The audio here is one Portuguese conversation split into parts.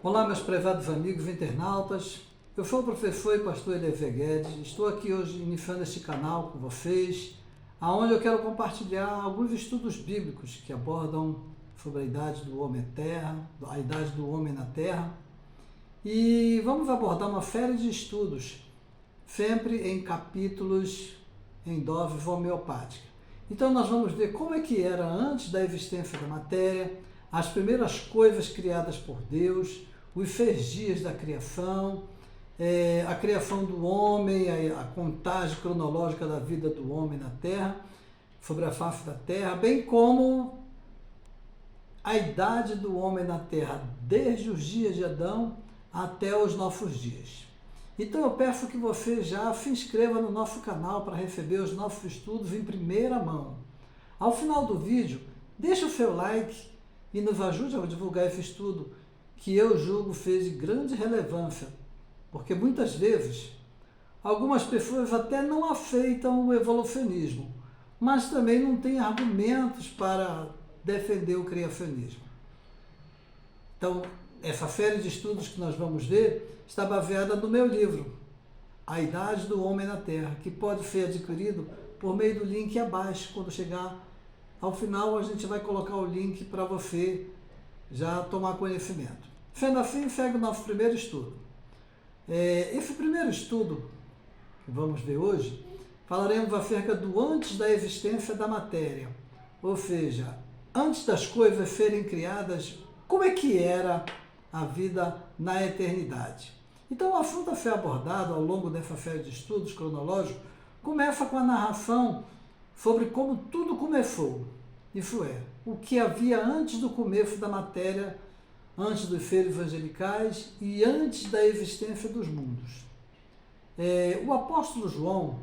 Olá, meus prezados amigos internautas. Eu sou o professor e pastor Eliezer Guedes. Estou aqui hoje iniciando este canal com vocês, aonde eu quero compartilhar alguns estudos bíblicos que abordam sobre a idade do homem na Terra, a idade do homem na Terra. E vamos abordar uma série de estudos, sempre em capítulos em doses homeopáticas. Então nós vamos ver como é que era antes da existência da matéria, as primeiras coisas criadas por Deus, os 6 dias da criação, a criação do homem, a contagem cronológica da vida do homem na Terra, sobre a face da Terra, bem como a idade do homem na Terra, desde os dias de Adão até os nossos dias. Então eu peço que você já se inscreva no nosso canal para receber os nossos estudos em primeira mão. Ao final do vídeo, deixe o seu like e nos ajude a divulgar esse estudo, que eu julgo fez de grande relevância, porque muitas vezes algumas pessoas até não aceitam o evolucionismo, mas também não têm argumentos para defender o criacionismo. Então, essa série de estudos que nós vamos ver está baseada no meu livro, A Idade do Homem na Terra, que pode ser adquirido por meio do link abaixo. Quando chegar ao final, a gente vai colocar o link para você já tomar conhecimento. Sendo assim, segue o nosso primeiro estudo. Esse primeiro estudo que vamos ver hoje, falaremos acerca do antes da existência da matéria, ou seja, antes das coisas serem criadas, como é que era a vida na eternidade. Então, o assunto a ser abordado ao longo dessa série de estudos cronológicos começa com a narração sobre como tudo começou. Isso é, o que havia antes do começo da matéria, antes dos seres angelicais e antes da existência dos mundos. O apóstolo João,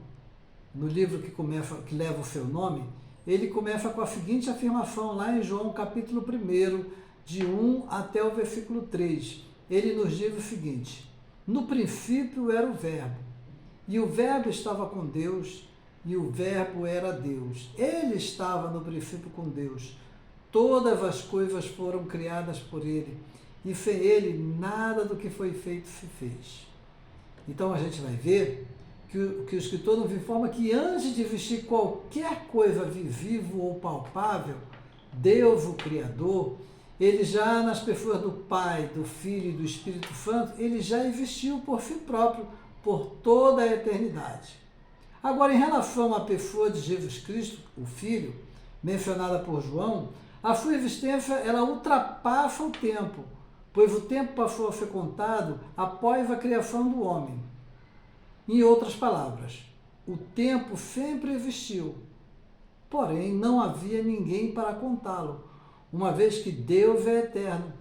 no livro que leva o seu nome, ele começa com a seguinte afirmação lá em João capítulo 1, de 1 até o versículo 3. Ele nos diz o seguinte: no princípio era o Verbo, e o Verbo estava com Deus, e o Verbo era Deus. Ele estava no princípio com Deus. Todas as coisas foram criadas por ele, e sem ele nada do que foi feito se fez. Então a gente vai ver que o escritor nos informa que antes de existir qualquer coisa visível ou palpável, Deus, o Criador, ele já nas pessoas do Pai, do Filho e do Espírito Santo, ele já existiu por si próprio, por toda a eternidade. Agora, em relação à pessoa de Jesus Cristo, o Filho, mencionada por João, a sua existência ela ultrapassa o tempo, pois o tempo passou a ser contado após a criação do homem. Em outras palavras, o tempo sempre existiu, porém não havia ninguém para contá-lo, uma vez que Deus é eterno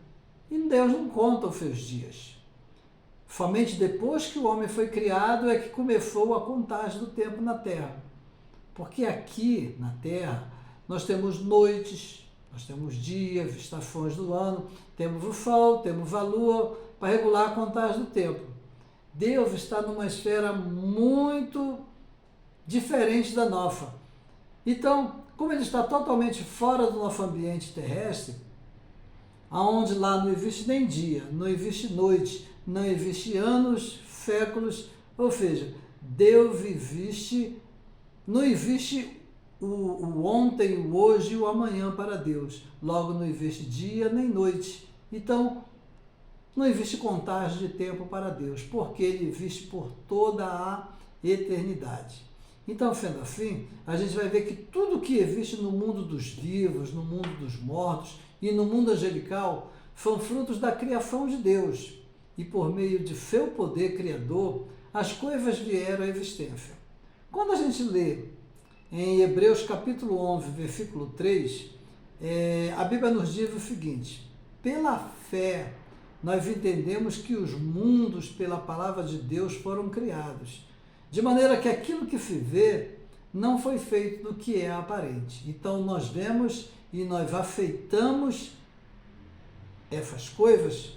e Deus não conta os seus dias. Somente depois que o homem foi criado é que começou a contagem do tempo na Terra. Porque aqui na Terra nós temos noites, nós temos dias, estações do ano, temos o Sol, temos a Lua para regular a contagem do tempo. Deus está numa esfera muito diferente da nossa. Então, como ele está totalmente fora do nosso ambiente terrestre, onde lá não existe nem dia, não existe noite, não existe anos, séculos, ou seja, Deus existe, não existe o ontem, o hoje e o amanhã para Deus. Logo não existe dia nem noite. Então, não existe contagem de tempo para Deus, porque ele existe por toda a eternidade. Então, sendo assim, a gente vai ver que tudo que existe no mundo dos vivos, no mundo dos mortos e no mundo angelical são frutos da criação de Deus. E por meio de seu poder criador, as coisas vieram à existência. Quando a gente lê em Hebreus capítulo 11, versículo 3, a Bíblia nos diz o seguinte: pela fé nós entendemos que os mundos pela palavra de Deus foram criados, de maneira que aquilo que se vê não foi feito do que é aparente. Então nós vemos e nós aceitamos essas coisas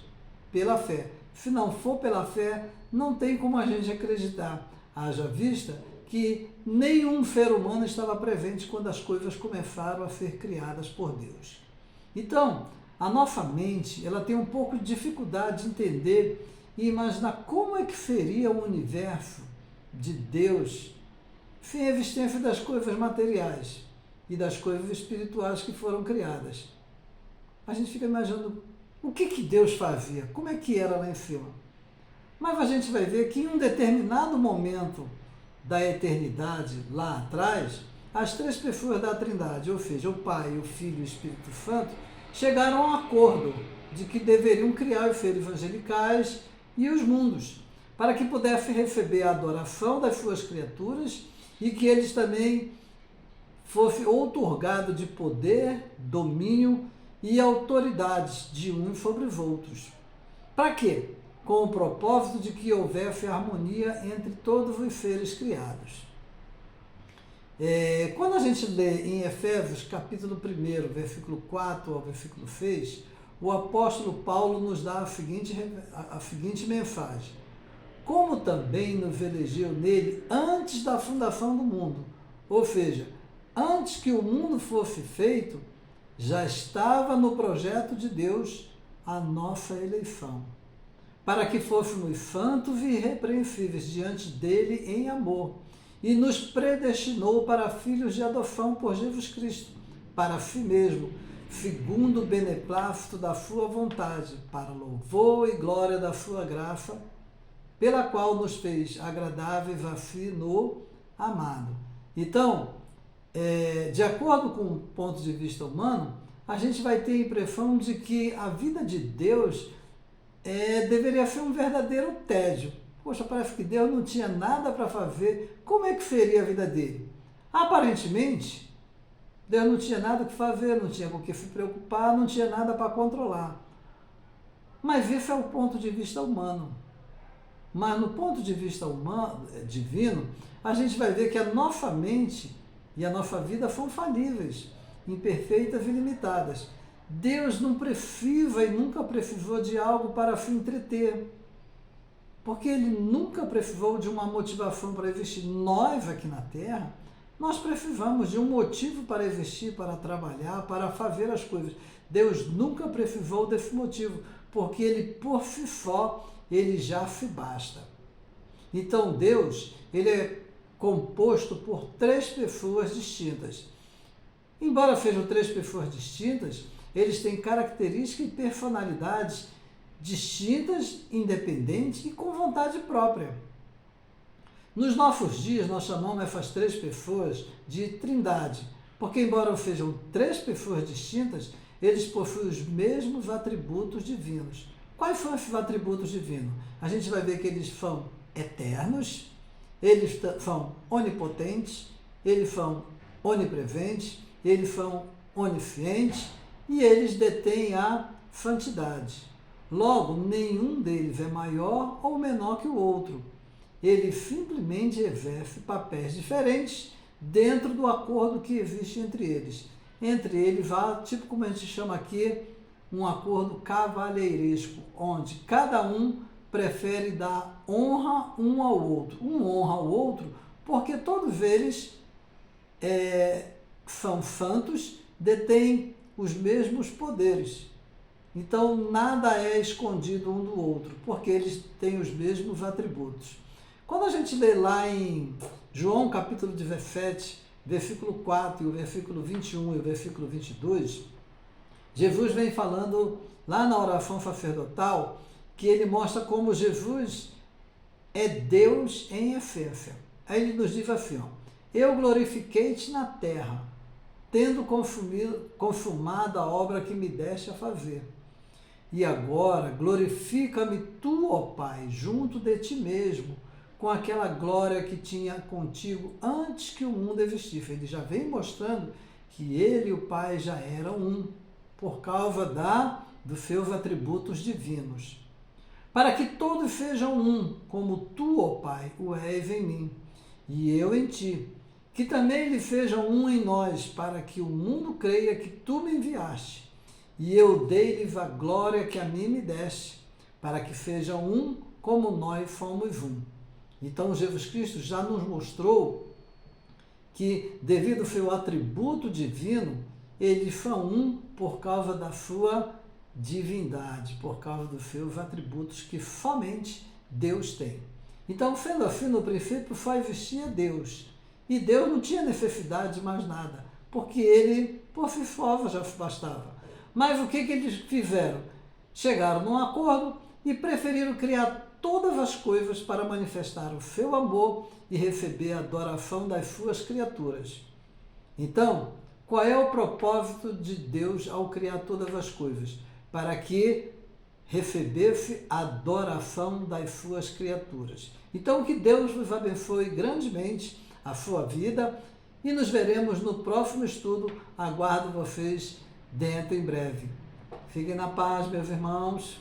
pela fé. Se não for pela fé, não tem como a gente acreditar. Haja vista que nenhum ser humano estava presente quando as coisas começaram a ser criadas por Deus. Então, a nossa mente ela tem um pouco de dificuldade de entender e imaginar como é que seria o universo de Deus sem a existência das coisas materiais e das coisas espirituais que foram criadas. A gente fica imaginando o que Deus fazia, como é que era lá em cima. Mas a gente vai ver que em um determinado momento da eternidade, lá atrás, as três pessoas da Trindade, ou seja, o Pai, o Filho e o Espírito Santo, chegaram a um acordo de que deveriam criar os seres angelicais e os mundos, para que pudessem receber a adoração das suas criaturas e que eles também fossem outorgados de poder, domínio e autoridades de uns sobre os outros. Para quê? Com o propósito de que houvesse harmonia entre todos os seres criados. Quando a gente lê em Efésios, capítulo 1, versículo 4 ao versículo 6, o apóstolo Paulo nos dá a seguinte mensagem: como também nos elegeu nele antes da fundação do mundo, ou seja, antes que o mundo fosse feito, já estava no projeto de Deus a nossa eleição, para que fôssemos santos e irrepreensíveis diante dele em amor, e nos predestinou para filhos de adoção por Jesus Cristo, para si mesmo, segundo o beneplácito da sua vontade, para louvor e glória da sua graça, pela qual nos fez agradáveis a si no amado. Então, de acordo com o ponto de vista humano, a gente vai ter a impressão de que a vida de Deus deveria ser um verdadeiro tédio. Poxa, parece que Deus não tinha nada para fazer. Como é que seria a vida dele? Aparentemente, Deus não tinha nada que fazer, não tinha com o que se preocupar, não tinha nada para controlar. Mas esse é o ponto de vista humano. Mas no ponto de vista humano, divino, a gente vai ver que a nossa mente e a nossa vida são falíveis, imperfeitas e limitadas. Deus não precisa e nunca precisou de algo para se entreter, porque Ele nunca precisou de uma motivação para existir. Nós aqui na Terra, nós precisamos de um motivo para existir, para trabalhar, para fazer as coisas. Deus nunca precisou desse motivo, porque Ele por si só, Ele já se basta. Então Deus, Ele é composto por três pessoas distintas. Embora sejam três pessoas distintas, eles têm características e personalidades distintas, independentes e com vontade própria. Nos nossos dias, nós chamamos essas três pessoas de Trindade, porque embora sejam três pessoas distintas, eles possuem os mesmos atributos divinos. Quais são esses atributos divinos? A gente vai ver que eles são eternos, eles são onipotentes, eles são onipresentes, eles são oniscientes e eles detêm a santidade. Logo, nenhum deles é maior ou menor que o outro. Eles simplesmente exercem papéis diferentes dentro do acordo que existe entre eles. Entre eles há, tipo como a gente chama aqui, um acordo cavalheiresco, onde cada um prefere dar honra um ao outro. Um honra ao outro porque todos eles são santos, detêm os mesmos poderes. Então, nada é escondido um do outro, porque eles têm os mesmos atributos. Quando a gente lê lá em João capítulo 17, versículo 4 e o versículo 21 e o versículo 22, Jesus vem falando lá na oração sacerdotal que ele mostra como Jesus é Deus em essência. Aí ele nos diz assim, eu glorifiquei-te na terra, tendo consumado a obra que me deste a fazer. E agora glorifica-me tu, ó Pai, junto de ti mesmo, com aquela glória que tinha contigo antes que o mundo existisse. Ele já vem mostrando que ele e o Pai já eram um, por causa dos seus atributos divinos. Para que todos sejam um, como tu, ó Pai, o és em mim, e eu em ti. Que também eles sejam um em nós, para que o mundo creia que tu me enviaste. E eu dei-lhes a glória que a mim me deste, para que sejam um como nós somos um. Então Jesus Cristo já nos mostrou que, devido ao seu atributo divino, eles são um por causa da sua divindade, por causa dos seus atributos que somente Deus tem. Então, sendo assim, no princípio só existia Deus. E Deus não tinha necessidade de mais nada, porque ele, por si só, já bastava. Mas o que eles fizeram? Chegaram num acordo e preferiram criar todas as coisas para manifestar o seu amor e receber a adoração das suas criaturas. Então, qual é o propósito de Deus ao criar todas as coisas? Para que recebesse a adoração das suas criaturas. Então, que Deus nos abençoe grandemente a sua vida e nos veremos no próximo estudo. Aguardo vocês dentro em breve. Fiquem na paz, meus irmãos.